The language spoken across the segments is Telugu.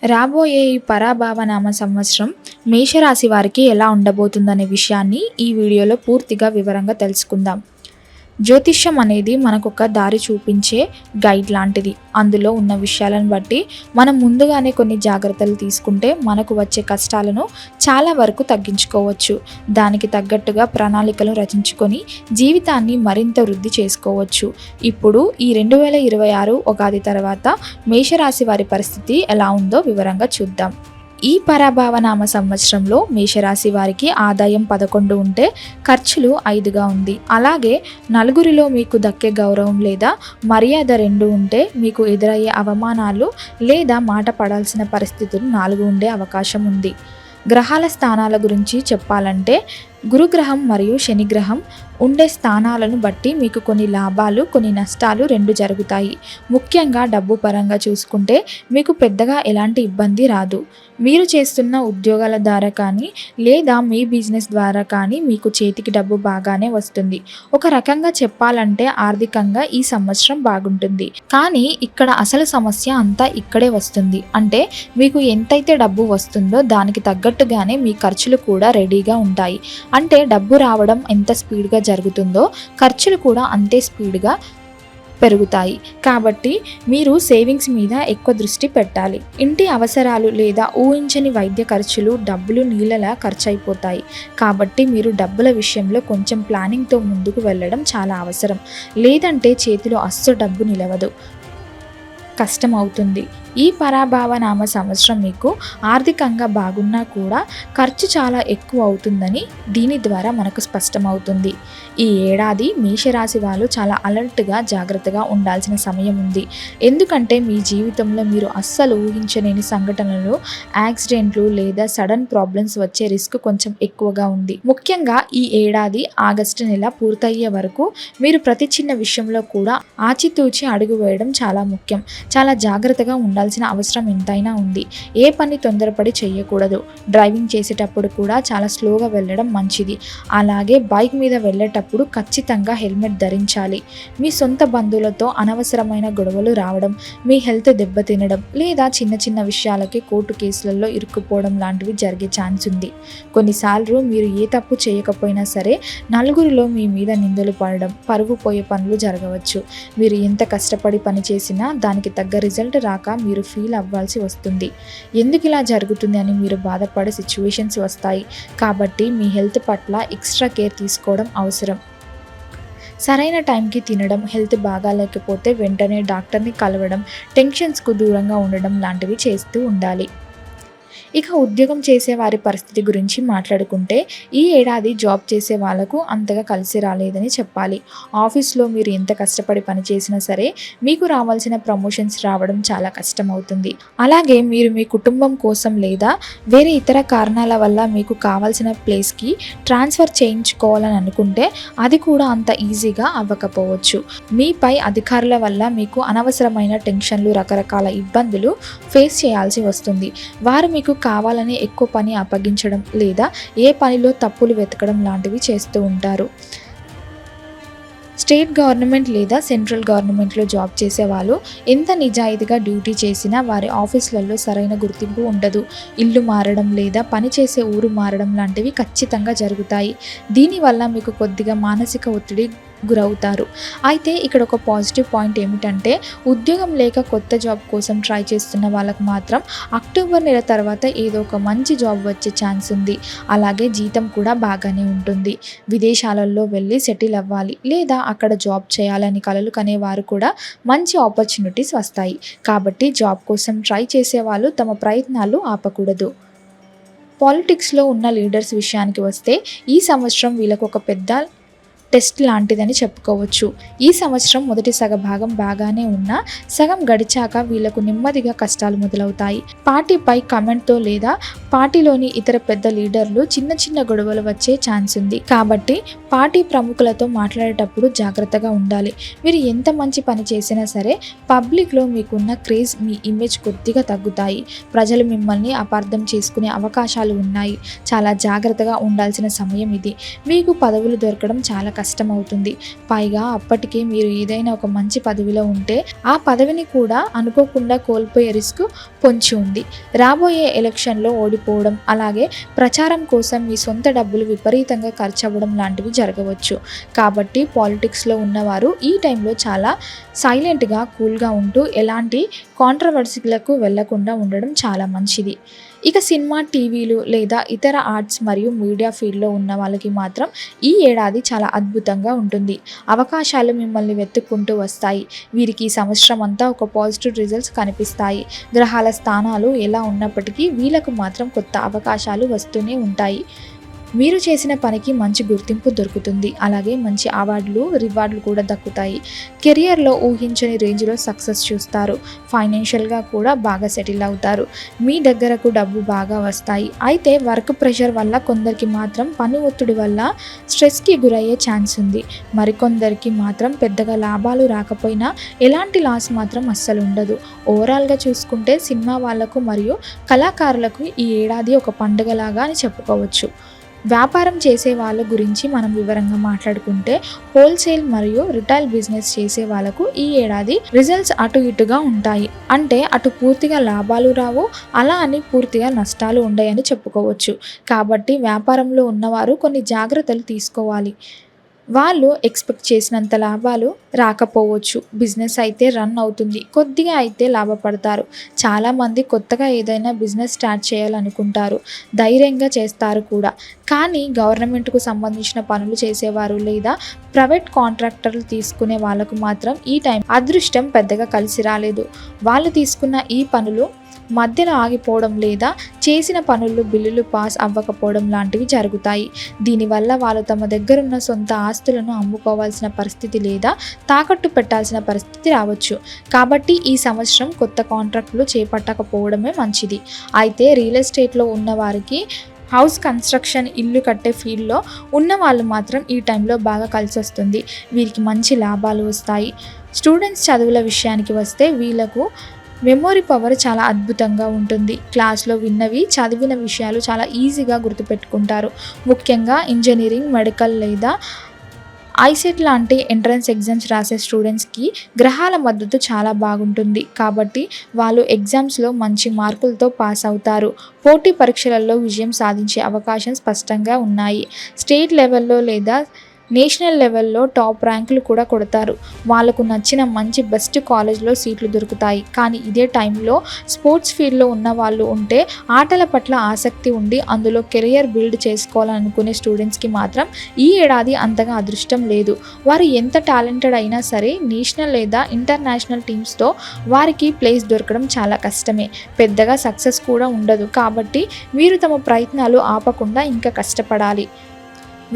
రాబోయే ఈ పరాభవనామ సంవత్సరం మేషరాశి వారికి ఎలా ఉండబోతుందనే విషయాన్ని ఈ వీడియోలో పూర్తిగా వివరంగా తెలుసుకుందాం. జ్యోతిష్యం అనేది మనకొక దారి చూపించే గైడ్ లాంటిది. అందులో ఉన్న విషయాలను బట్టి మనం ముందుగానే కొన్ని జాగ్రత్తలు తీసుకుంటే మనకు వచ్చే కష్టాలను చాలా వరకు తగ్గించుకోవచ్చు. దానికి తగ్గట్టుగా ప్రణాళికలు రచించుకొని జీవితాన్ని మరింత వృద్ధి చేసుకోవచ్చు. ఇప్పుడు ఈ 2026 ఉగాది తర్వాత మేషరాశి వారి పరిస్థితి ఎలా ఉందో వివరంగా చూద్దాం. ఈ పరాభవనామ సంవత్సరంలో మేషరాశి వారికి ఆదాయం 11 ఉంటే ఖర్చులు 5గా ఉంది. అలాగే నలుగురిలో మీకు దక్కే గౌరవం లేదా మర్యాద 2 ఉంటే మీకు ఎదురయ్యే అవమానాలు లేదా మాట పడాల్సిన పరిస్థితులు 4 ఉండే అవకాశం ఉంది. గ్రహాల స్థానాల గురించి చెప్పాలంటే గురుగ్రహం మరియు శనిగ్రహం ఉండే స్థానాలను బట్టి మీకు కొన్ని లాభాలు కొన్ని నష్టాలు 2 జరుగుతాయి. ముఖ్యంగా డబ్బు పరంగా చూసుకుంటే మీకు పెద్దగా ఎలాంటి ఇబ్బంది రాదు. మీరు చేస్తున్న ఉద్యోగాల ద్వారా కానీ లేదా మీ బిజినెస్ ద్వారా కానీ మీకు చేతికి డబ్బు బాగానే వస్తుంది. ఒక రకంగా చెప్పాలంటే ఆర్థికంగా ఈ సంవత్సరం బాగుంటుంది. కానీ ఇక్కడ అసలు సమస్య అంతా ఇక్కడే వస్తుంది. అంటే మీకు ఎంతైతే డబ్బు వస్తుందో దానికి తగ్గట్టుగానే మీ ఖర్చులు కూడా రెడీగా ఉంటాయి. అంటే డబ్బు రావడం ఎంత స్పీడ్గా జరుగుతుందో ఖర్చులు కూడా అంతే స్పీడ్గా పెరుగుతాయి. కాబట్టి మీరు సేవింగ్స్ మీద ఎక్కువ దృష్టి పెట్టాలి. ఇంటి అవసరాలు లేదా ఊహించని వైద్య ఖర్చులు డబ్బులు నీళ్ళలా ఖర్చు అయిపోతాయి. కాబట్టి మీరు డబ్బుల విషయంలో కొంచెం ప్లానింగ్తో ముందుకు వెళ్ళడం చాలా అవసరం. లేదంటే చేతిలో అస్సలు డబ్బు నిలవదు, కష్టం అవుతుంది. ఈ పరాభవనామ సంవత్సరం మీకు ఆర్థికంగా బాగున్నా కూడా ఖర్చు చాలా ఎక్కువ అవుతుందని దీని ద్వారా మనకు స్పష్టమవుతుంది. ఈ ఏడాది మేషరాశి వాళ్ళు చాలా అలర్ట్గా జాగ్రత్తగా ఉండాల్సిన సమయం ఉంది. ఎందుకంటే మీ జీవితంలో మీరు అస్సలు ఊహించలేని సంఘటనలు, యాక్సిడెంట్లు లేదా సడన్ ప్రాబ్లమ్స్ వచ్చే రిస్క్ కొంచెం ఎక్కువగా ఉంది. ముఖ్యంగా ఈ ఏడాది ఆగస్టు నెల పూర్తయ్యే వరకు మీరు ప్రతి చిన్న విషయంలో కూడా ఆచితూచి అడుగు వేయడం చాలా ముఖ్యం. చాలా జాగ్రత్తగా ఉండాల్సిన అవసరం ఎంతైనా ఉంది. ఏ పని తొందరపడి చేయకూడదు. డ్రైవింగ్ చేసేటప్పుడు కూడా చాలా స్లోగా వెళ్ళడం మంచిది. అలాగే బైక్ మీద వెళ్ళేటప్పుడు ఖచ్చితంగా హెల్మెట్ ధరించాలి. మీ సొంత బంధువులతో అనవసరమైన గొడవలు రావడం, మీ హెల్త్ దెబ్బతినడం లేదా చిన్న చిన్న విషయాలకి కోర్టు కేసులలో ఇరుక్కుపోవడం లాంటివి జరిగే ఛాన్స్ ఉంది. కొన్నిసార్లు మీరు ఏ తప్పు చేయకపోయినా సరే నలుగురిలో మీ మీద నిందలు పడడం, పరువు పోయే పనులు జరగవచ్చు. మీరు ఎంత కష్టపడి పని చేసినా దానికి తగ్గ రిజల్ట్ రాక మీరు ఫీల్ అవ్వాల్సి వస్తుంది. ఎందుకు ఇలా జరుగుతుంది అని మీరు బాధపడే సిచ్యువేషన్స్ వస్తాయి. కాబట్టి మీ హెల్త్ పట్ల ఎక్స్ట్రా కేర్ తీసుకోవడం అవసరం. సరైన టైంకి తినడం, హెల్త్ బాగాలేకపోతే వెంటనే డాక్టర్ని కలవడం, టెన్షన్స్కు దూరంగా ఉండడం లాంటివి చేస్తూ ఉండాలి. ఇక ఉద్యోగం చేసే వారి పరిస్థితి గురించి మాట్లాడుకుంటే ఈ ఏడాది జాబ్ చేసే వాళ్ళకు అంతగా కలిసి రాలేదని చెప్పాలి. ఆఫీస్లో మీరు ఎంత కష్టపడి పని చేసినా సరే మీకు రావాల్సిన ప్రమోషన్స్ రావడం చాలా కష్టమవుతుంది. అలాగే మీరు మీ కుటుంబం కోసం లేదా వేరే ఇతర కారణాల వల్ల మీకు కావాల్సిన ప్లేస్కి ట్రాన్స్ఫర్ చేయించుకోవాలని అనుకుంటే అది కూడా అంత ఈజీగా అవ్వకపోవచ్చు. మీపై అధికారుల వల్ల మీకు అనవసరమైన టెన్షన్లు, రకరకాల ఇబ్బందులు ఫేస్ చేయాల్సి వస్తుంది. వారు మీకు కావాలని ఎక్కువ పని అప్పగించడం లేదా ఏ పనిలో తప్పులు వెతకడం లాంటివి చేస్తూ ఉంటారు. స్టేట్ గవర్నమెంట్ లేదా సెంట్రల్ గవర్నమెంట్లో జాబ్ చేసే వాళ్ళు ఎంత నిజాయితీగా డ్యూటీ చేసినా వారి ఆఫీసులలో సరైన గుర్తింపు ఉండదు. ఇల్లు మారడం లేదా పనిచేసే ఊరు మారడం లాంటివి ఖచ్చితంగా జరుగుతాయి. దీనివల్ల మీకు కొద్దిగా మానసిక ఒత్తిడి గురవుతారు. అయితే ఇక్కడ ఒక పాజిటివ్ పాయింట్ ఏమిటంటే ఉద్యోగం లేక కొత్త జాబ్ కోసం ట్రై చేస్తున్న వాళ్ళకు మాత్రం అక్టోబర్ నెల తర్వాత ఏదో ఒక మంచి జాబ్ వచ్చే ఛాన్స్ ఉంది. అలాగే జీతం కూడా బాగానే ఉంటుంది. విదేశాలలో వెళ్ళి సెటిల్ అవ్వాలి లేదా అక్కడ జాబ్ చేయాలని కలలు కనేవారు కూడా మంచి ఆపర్చునిటీస్ వస్తాయి. కాబట్టి జాబ్ కోసం ట్రై చేసేవాళ్ళు తమ ప్రయత్నాలు ఆపకూడదు. పాలిటిక్స్లో ఉన్న లీడర్స్ విషయానికి వస్తే ఈ సంవత్సరం వీళ్ళకు ఒక పెద్ద టెస్ట్ లాంటిదని చెప్పుకోవచ్చు. ఈ సంవత్సరం మొదటి భాగం బాగానే ఉన్నా సగం గడిచాక వీళ్లకు నెమ్మదిగా కష్టాలు మొదలవుతాయి. పార్టీపై కమెంట్తో లేదా పార్టీలోని ఇతర పెద్ద లీడర్లు చిన్న చిన్న గొడవలు వచ్చే ఛాన్స్ ఉంది. కాబట్టి పార్టీ ప్రముఖులతో మాట్లాడేటప్పుడు జాగ్రత్తగా ఉండాలి. మీరు ఎంత మంచి పని చేసినా సరే పబ్లిక్లో మీకున్న క్రేజ్, మీ ఇమేజ్ కొద్దిగా తగ్గుతాయి. ప్రజలు మిమ్మల్ని అపార్థం చేసుకునే అవకాశాలు ఉన్నాయి. చాలా జాగ్రత్తగా ఉండాల్సిన సమయం ఇది. మీకు పదవులు దొరకడం చాలా కష్టమవుతుంది. పైగా అప్పటికే మీరు ఏదైనా ఒక మంచి పదవిలో ఉంటే ఆ పదవిని కూడా అనుకోకుండా కోల్పోయే రిస్క్ పొంచి ఉంది. రాబోయే ఎలక్షన్లో ఓడిపోవడం, అలాగే ప్రచారం కోసం మీ సొంత డబ్బులు విపరీతంగా ఖర్చు అవ్వడం లాంటివి జరగవచ్చు. కాబట్టి పాలిటిక్స్లో ఉన్నవారు ఈ టైంలో చాలా సైలెంట్గా, కూల్గా ఉంటూ ఎలాంటి కాంట్రవర్సీలకు వెళ్లకుండా ఉండడం చాలా మంచిది. ఇక సినిమా, టీవీలు లేదా ఇతర ఆర్ట్స్ మరియు మీడియా ఫీల్డ్లో ఉన్న వాళ్ళకి మాత్రం ఈ ఏడాది చాలా అద్భుతంగా ఉంటుంది. అవకాశాలు మిమ్మల్ని వెతుక్కుంటూ వస్తాయి. వీరికి ఈ సంవత్సరం అంతా ఒక పాజిటివ్ రిజల్ట్స్ కనిపిస్తాయి. గ్రహాల స్థానాలు ఎలా ఉన్నప్పటికీ వీళ్ళకు మాత్రం కొత్త అవకాశాలు వస్తూనే ఉంటాయి. మీరు చేసిన పనికి మంచి గుర్తింపు దొరుకుతుంది. అలాగే మంచి అవార్డులు, రివార్డులు కూడా దక్కుతాయి. కెరియర్లో ఊహించని రేంజ్లో సక్సెస్ చూస్తారు. ఫైనాన్షియల్గా కూడా బాగా సెటిల్ అవుతారు. మీ దగ్గరకు డబ్బు బాగా వస్తాయి. అయితే వర్క్ ప్రెషర్ వల్ల కొందరికి మాత్రం పని ఒత్తిడి వల్ల స్ట్రెస్కి గురయ్యే ఛాన్స్ ఉంది. మరికొందరికి మాత్రం పెద్దగా లాభాలు రాకపోయినా ఎలాంటి లాస్ మాత్రం అస్సలు ఉండదు. ఓవరాల్గా చూసుకుంటే సినిమా వాళ్లకు మరియు కళాకారులకు ఈ ఏడాది ఒక పండుగలాగా అని చెప్పుకోవచ్చు. వ్యాపారం చేసే వాళ్ళ గురించి మనం వివరంగా మాట్లాడుకుంటే హోల్సేల్ మరియు రిటైల్ బిజినెస్ చేసే వాళ్ళకు ఈ ఏడాది రిజల్ట్స్ అటు ఇటుగా ఉంటాయి. అంటే అటు పూర్తిగా లాభాలు రావు, అలా అని పూర్తిగా నష్టాలు ఉండయని చెప్పుకోవచ్చు. కాబట్టి వ్యాపారంలో ఉన్నవారు కొన్ని జాగ్రత్తలు తీసుకోవాలి. వాళ్ళు ఎక్స్పెక్ట్ చేసినంత లాభాలు రాకపోవచ్చు. బిజినెస్ అయితే రన్ అవుతుంది, కొద్దిగా అయితే లాభపడతారు. చాలామంది కొత్తగా ఏదైనా బిజినెస్ స్టార్ట్ చేయాలనుకుంటారు, ధైర్యంగా చేస్తారు కూడా. కానీ గవర్నమెంట్కు సంబంధించిన పనులు చేసేవారు లేదా ప్రైవేట్ కాంట్రాక్టర్లు తీసుకునే వాళ్ళకు మాత్రం ఈ టైం అదృష్టం పెద్దగా కలిసి రాలేదు. వాళ్ళు తీసుకున్న ఈ పనులు మధ్యలో ఆగిపోవడం లేదా చేసిన పనుల్లో బిల్లులు పాస్ అవ్వకపోవడం లాంటివి జరుగుతాయి. దీనివల్ల వాళ్ళు తమ దగ్గరున్న సొంత ఆస్తులను అమ్ముకోవాల్సిన పరిస్థితి లేదా తాకట్టు పెట్టాల్సిన పరిస్థితి రావచ్చు. కాబట్టి ఈ సంవత్సరం కొత్త కాంట్రాక్టులు చేపట్టకపోవడమే మంచిది. అయితే రియల్ ఎస్టేట్లో ఉన్నవారికి, హౌస్ కన్స్ట్రక్షన్, ఇల్లు కట్టే ఫీల్డ్లో ఉన్న వాళ్ళు మాత్రం ఈ టైంలో బాగా కలిసి వస్తుంది. వీరికి మంచి లాభాలు వస్తాయి. స్టూడెంట్స్ చదువుల విషయానికి వస్తే వీళ్ళకు మెమొరీ పవర్ చాలా అద్భుతంగా ఉంటుంది. క్లాస్లో విన్నవి, చదివిన విషయాలు చాలా ఈజీగా గుర్తుపెట్టుకుంటారు. ముఖ్యంగా ఇంజనీరింగ్, మెడికల్ లేదా ఐసెట్ లాంటి ఎంట్రన్స్ ఎగ్జామ్స్ రాసే స్టూడెంట్స్కి గ్రహాల మద్దతు చాలా బాగుంటుంది. కాబట్టి వాళ్ళు ఎగ్జామ్స్లో మంచి మార్కులతో పాస్ అవుతారు. పోటీ పరీక్షలలో విజయం సాధించే అవకాశం స్పష్టంగా ఉన్నాయి. స్టేట్ లెవెల్లో లేదా నేషనల్ లెవెల్లో టాప్ ర్యాంకులు కూడా కొడతారు. వాళ్ళకు నచ్చిన మంచి బెస్ట్ కాలేజ్లో సీట్లు దొరుకుతాయి. కానీ ఇదే టైంలో స్పోర్ట్స్ ఫీల్డ్లో ఉన్న వాళ్ళు ఉంటే, ఆటల పట్ల ఆసక్తి ఉండి అందులో కెరియర్ బిల్డ్ చేసుకోవాలనుకునే స్టూడెంట్స్కి మాత్రం ఈ ఏడాది అంతగా అదృష్టం లేదు. వారు ఎంత టాలెంటెడ్ అయినా సరే నేషనల్ లేదా ఇంటర్నేషనల్ టీమ్స్తో వారికి ప్లేస్ దొరకడం చాలా కష్టమే. పెద్దగా సక్సెస్ కూడా ఉండదు. కాబట్టి వీరు తమ ప్రయత్నాలు ఆపకుండా ఇంకా కష్టపడాలి.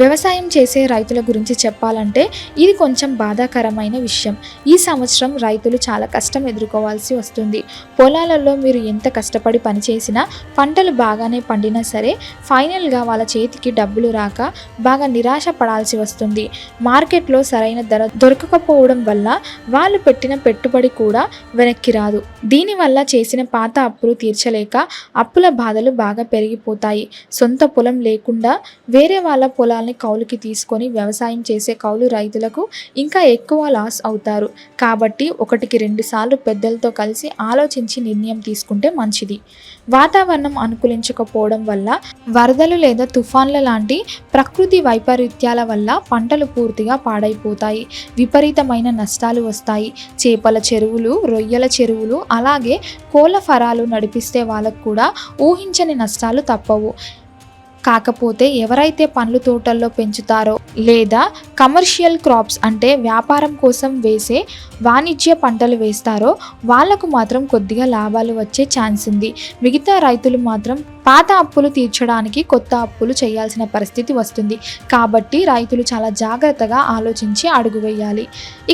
వ్యవసాయం చేసే రైతుల గురించి చెప్పాలంటే ఇది కొంచెం బాధాకరమైన విషయం. ఈ సంవత్సరం రైతులు చాలా కష్టం ఎదుర్కోవాల్సి వస్తుంది. పొలాలలో మీరు ఎంత కష్టపడి పనిచేసినా, పంటలు బాగానే పండినా సరే ఫైనల్గా వాళ్ళ చేతికి డబ్బులు రాక బాగా నిరాశ పడాల్సి వస్తుంది. మార్కెట్లో సరైన ధర దొరకకపోవడం వల్ల వాళ్ళు పెట్టిన పెట్టుబడి కూడా వెనక్కి రాదు. దీనివల్ల చేసిన పాత అప్పులు తీర్చలేక అప్పుల బాధలు బాగా పెరిగిపోతాయి. సొంత పొలం లేకుండా వేరే వాళ్ళ పొలాలు కౌలుకి తీసుకొని వ్యవసాయం చేసే కౌలు రైతులకు ఇంకా ఎక్కువ లాస్ అవుతారు. కాబట్టి 1-2 సార్లు పెద్దలతో కలిసి ఆలోచించి నిర్ణయం తీసుకుంటే మంచిది. వాతావరణం అనుకూలించకపోవడం వల్ల వరదలు లేదా తుఫాన్ల లాంటి ప్రకృతి వైపరీత్యాల వల్ల పంటలు పూర్తిగా పాడైపోతాయి. విపరీతమైన నష్టాలు వస్తాయి. చేపల చెరువులు, రొయ్యల చెరువులు, అలాగే కోళ్ళ ఫారాలు నడిపిస్తే వాళ్ళకు కూడా ఊహించని నష్టాలు తప్పవు. కాకపోతే ఎవరైతే పండ్ల తోటల్లో పెంచుతారో లేదా కమర్షియల్ క్రాప్స్ అంటే వ్యాపారం కోసం వేసే వాణిజ్య పంటలు వేస్తారో వాళ్లకు మాత్రం కొద్దిగా లాభాలు వచ్చే ఛాన్స్ ఉంది. మిగతా రైతులు మాత్రం పాత అప్పులు తీర్చడానికి కొత్త అప్పులు చేయాల్సిన పరిస్థితి వస్తుంది. కాబట్టి రైతులు చాలా జాగ్రత్తగా ఆలోచించి అడుగు వేయాలి.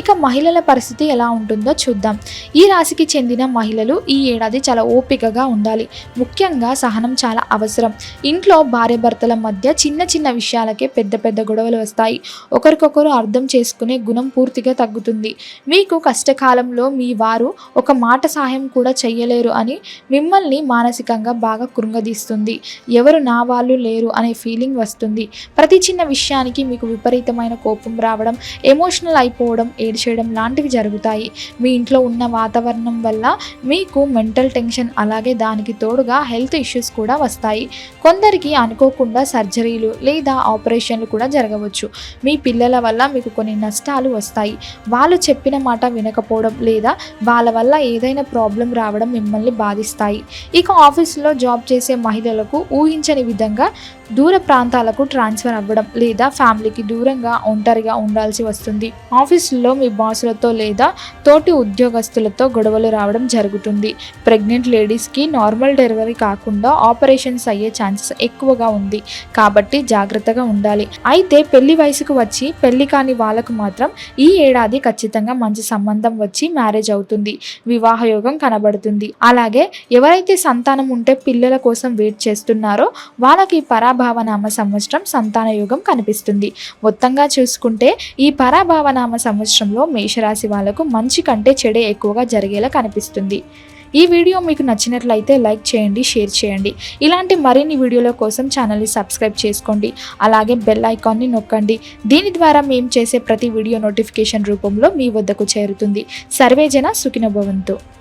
ఇక మహిళల పరిస్థితి ఎలా ఉంటుందో చూద్దాం. ఈ రాశికి చెందిన మహిళలు ఈ ఏడాది చాలా ఓపికగా ఉండాలి. ముఖ్యంగా సహనం చాలా అవసరం. ఇంట్లో భార్య భార్యాభర్తల మధ్య చిన్న చిన్న విషయాలకే పెద్ద పెద్ద గొడవలు వస్తాయి. ఒకరికొకరు అర్థం చేసుకునే గుణం పూర్తిగా తగ్గుతుంది. మీకు కష్టకాలంలో మీ వారు ఒక మాట సహాయం కూడా చెయ్యలేరు అని మిమ్మల్ని మానసికంగా బాగా కృంగదీస్తుంది. ఎవరు నా వాళ్ళు లేరు అనే ఫీలింగ్ వస్తుంది. ప్రతి చిన్న విషయానికి మీకు విపరీతమైన కోపం రావడం, ఎమోషనల్ అయిపోవడం, ఏడ్చేయడం లాంటివి జరుగుతాయి. మీ ఇంట్లో ఉన్న వాతావరణం వల్ల మీకు మెంటల్ టెన్షన్, అలాగే దానికి తోడుగా హెల్త్ ఇష్యూస్ కూడా వస్తాయి. కొందరికి అనుకోకుండా సర్జరీలు లేదా ఆపరేషన్లు కూడా జరగవచ్చు. మీ పిల్లల వల్ల మీకు కొన్ని నష్టాలు వస్తాయి. వాళ్ళు చెప్పిన మాట వినకపోవడం లేదా వాళ్ళ వల్ల ఏదైనా ప్రాబ్లం రావడం మిమ్మల్ని బాధిస్తాయి. ఇక ఆఫీసులో జాబ్ చేసే మహిళలకు ఊహించని విధంగా దూర ప్రాంతాలకు ట్రాన్స్ఫర్ అవ్వడం లేదా ఫ్యామిలీకి దూరంగా ఒంటరిగా ఉండాల్సి వస్తుంది. ఆఫీసులో మీ బాసులతో లేదా తోటి ఉద్యోగస్తులతో గొడవలు రావడం జరుగుతుంది. ప్రెగ్నెంట్ లేడీస్కి నార్మల్ డెలివరీ కాకుండా ఆపరేషన్స్ అయ్యే ఛాన్సెస్ ఎక్కువగా ఉంది కాబట్టి జాగ్రత్తగా ఉండాలి. అయితే పెళ్లి వయసుకు వచ్చి పెళ్లి కాని వాళ్ళకు మాత్రం ఈ ఏడాది ఖచ్చితంగా మంచి సంబంధం వచ్చి మ్యారేజ్ అవుతుంది. వివాహ యోగం కనబడుతుంది. అలాగే ఎవరైతే సంతానం ఉంటే పిల్లల కోసం వెయిట్ చేస్తున్నారో వాళ్ళకి పరాభావనామ సంవత్సరం సంతాన యోగం కనిపిస్తుంది. మొత్తంగా చూసుకుంటే ఈ పరాభావనామ సంవత్సరంలో మేషరాశి వాళ్ళకు మంచి కంటే చెడే ఎక్కువగా జరిగేలా కనిపిస్తుంది. ఈ వీడియో మీకు నచ్చినట్లయితే లైక్ చేయండి, షేర్ చేయండి. ఇలాంటి మరిన్ని వీడియోల కోసం ఛానల్ని సబ్స్క్రైబ్ చేసుకోండి. అలాగే బెల్ ఐకాన్ని నొక్కండి. దీని ద్వారా మేము చేసే ప్రతి వీడియో నోటిఫికేషన్ రూపంలో మీ వద్దకు చేరుతుంది. సర్వేజన సుఖినో భవంతు.